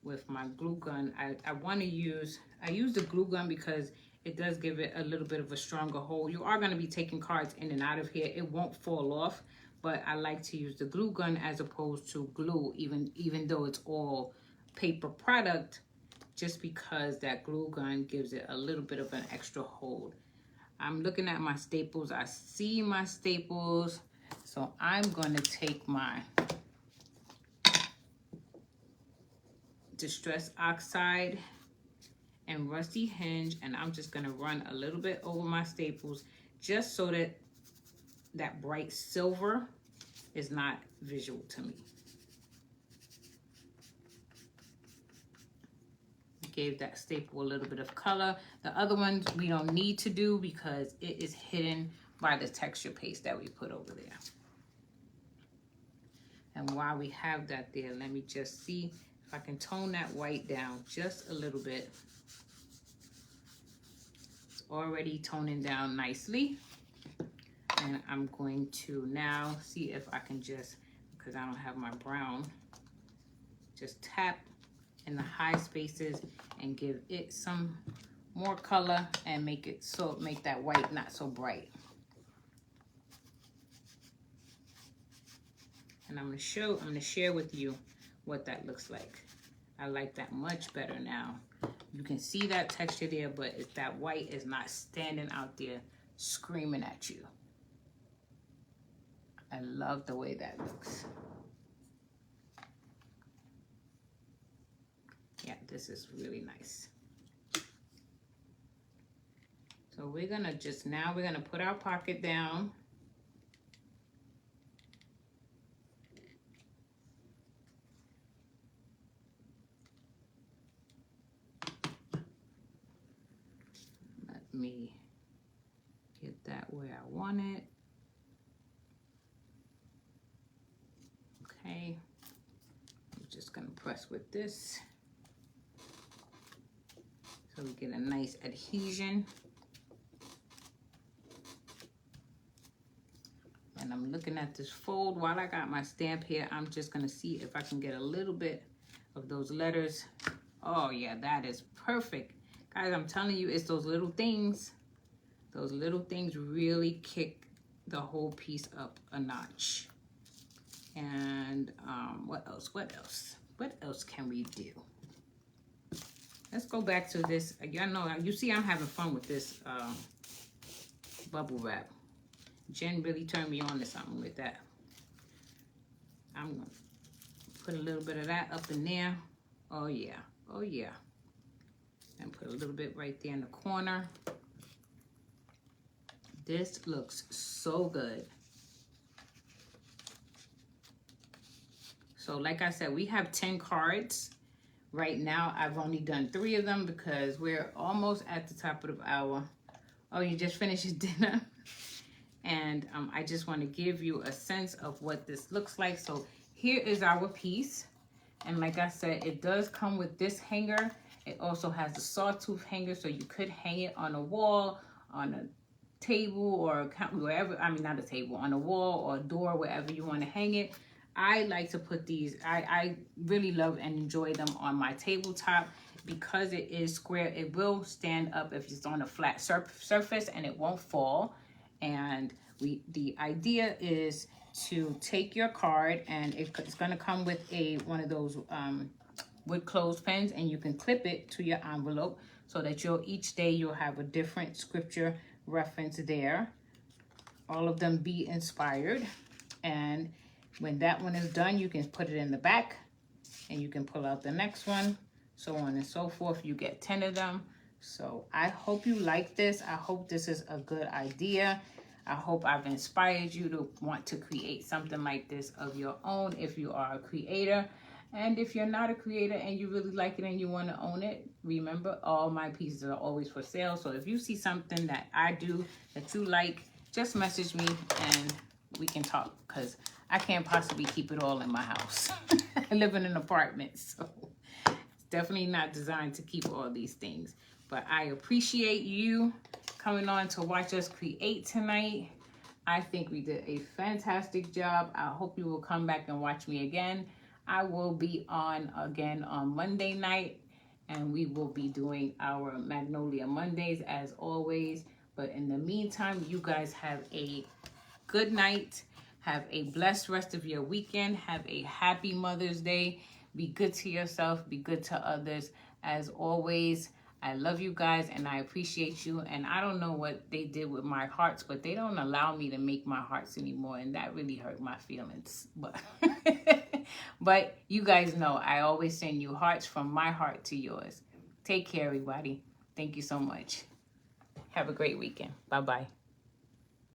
with my glue gun. I want to use, I use the glue gun because it does give it a little bit of a stronger hold. You are going to be taking cards in and out of here. It won't fall off, but I like to use the glue gun as opposed to glue, even though it's all paper product, just because that glue gun gives it a little bit of an extra hold. I'm looking at my staples. I see my staples. So I'm going to take my Distress Oxide and Rusty Hinge, and I'm just going to run a little bit over my staples just so that that bright silver is not visual to me. Gave that staple a little bit of color. The other ones we don't need to do because it is hidden by the texture paste that we put over there. And while we have that there, let me just see if I can tone that white down just a little bit. It's already toning down nicely. And I'm going to now see if I can just, because I don't have my brown, just tap in the high spaces and give it some more color and make it so, make that white not so bright. And I'm gonna share with you what that looks like. I like that much better now. You can see that texture there, but if that white is not standing out there screaming at you. I love the way that looks. Yeah, this is really nice. So we're gonna just, now we're gonna put our pocket down. Let me get that where I want it. Okay, I'm just gonna press with this so we get a nice adhesion. And I'm looking at this fold while I got my stamp here. I'm just gonna see if I can get a little bit of those letters. Oh yeah, that is perfect. Guys, I'm telling you, it's those little things. Those little things really kick the whole piece up a notch. And what else? What else? What else can we do? Let's go back to this. Y'all know, you see I'm having fun with this bubble wrap. Jen really turned me on to something with that. I'm gonna put a little bit of that up in there. Oh yeah, oh yeah. And put a little bit right there in the corner. This looks so good. So like I said, we have 10 cards. Right now, I've only done 3 of them because we're almost at the top of the hour. Oh, you just finished your dinner? And I just want to give you a sense of what this looks like. So here is our piece. And like I said, it does come with this hanger. It also has the sawtooth hanger, so you could hang it on a wall, on a table, or wherever. I mean, not a table, on a wall or a door, wherever you want to hang it. I like to put these, I really love and enjoy them on my tabletop because it is square. It will stand up if it's on a flat surface and it won't fall. And the idea is to take your card, and it's going to come with one of those wood clothespins, and you can clip it to your envelope so that each day you'll have a different scripture reference there. All of them be inspired. And when that one is done, you can put it in the back and you can pull out the next one, so on and so forth. You get 10 of them. So I hope you like this. I hope this is a good idea. I hope I've inspired you to want to create something like this of your own if you are a creator. And if you're not a creator and you really like it and you want to own it, remember, all my pieces are always for sale. So if you see something that I do that you like, just message me and we can talk, because I can't possibly keep it all in my house. I live in an apartment, so it's definitely not designed to keep all these things. But I appreciate you coming on to watch us create tonight. I think we did a fantastic job. I hope you will come back and watch me again. I will be on again on Monday night, and we will be doing our Magnolia Mondays as always. But in the meantime, you guys have a good night. Have a blessed rest of your weekend. Have a happy Mother's Day. Be good to yourself. Be good to others. As always, I love you guys and I appreciate you. And I don't know what they did with my hearts, but they don't allow me to make my hearts anymore. And that really hurt my feelings. But you guys know I always send you hearts from my heart to yours. Take care, everybody. Thank you so much. Have a great weekend. Bye-bye.